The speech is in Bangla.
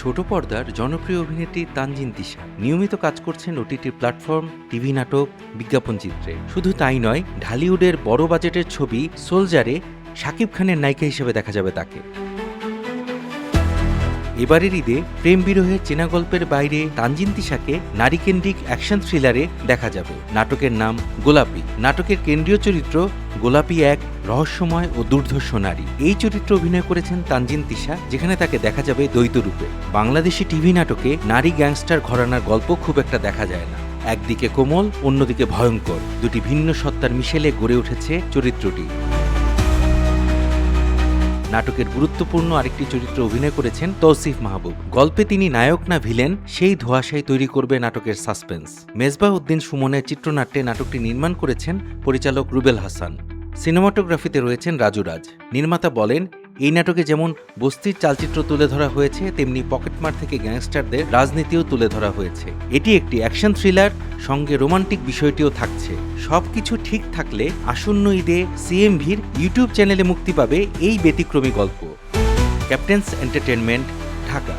ছোট পর্দার জনপ্রিয় অভিনেত্রী তানজিন তিশা নিয়মিত কাজ করছেন ওটিটি প্ল্যাটফর্ম, টিভি নাটক, বিজ্ঞাপন চিত্রে। শুধু তাই নয়, ঢালিউডের বড় বাজেটের ছবি সোলজারে শাকিব খানের নায়িকা হিসেবে দেখা যাবে তাকে। এবারের ঈদে প্রেম বিরহের চেনা গল্পের বাইরে তানজিন তিশাকে নারীকেন্দ্রিক অ্যাকশন থ্রিলারে দেখা যাবে। নাটকের নাম গোলাপী। নাটকের কেন্দ্রীয় চরিত্র গোলাপী এক রহস্যময় ও দুর্ধর্ষ নারী। এই চরিত্রে অভিনয় করেছেন তানজিন তিশা, যেখানে তাকে দেখা যাবে দ্বৈত রূপে। বাংলাদেশি টিভি নাটকে নারী গ্যাংস্টার ঘরানার গল্প খুব একটা দেখা যায় না। একদিকে কোমল, অন্যদিকে ভয়ঙ্কর, দুটি ভিন্ন সত্তার মিশেলে গড়ে উঠেছে চরিত্রটি। নাটকের গুরুত্বপূর্ণ আরেকটি চরিত্রে অভিনয় করেছেন তৌসিফ মাহবুব। গল্পে তিনি নায়ক না ভিলেন, সেই ধোঁয়াশাই তৈরি করবে নাটকের সাসপেন্স। মেজবাহ উদ্দিন সুমনের চিত্রনাট্যে নাটকটি নির্মাণ করেছেন পরিচালক রুবেল হাসান। সিনেমাটোগ্রাফিতে রয়েছেন রাজু রাজ। নির্মাতা বলেন, এই নাটকে যেমন বস্তির চালচিত্র তুলে ধরা হয়েছে, তেমনি পকেটমার থেকে গ্যাংস্টারদের রাজনীতিও তুলে ধরা হয়েছে। এটি একটি অ্যাকশন থ্রিলার, সঙ্গে রোমান্টিক বিষয়টিও থাকছে। সবকিছু ঠিক থাকলে আসন্ন ঈদে সিএমভির ইউটিউব চ্যানেলে মুক্তি পাবে এই ব্যতিক্রমী গল্প। Captain's entertainment, Dhaka.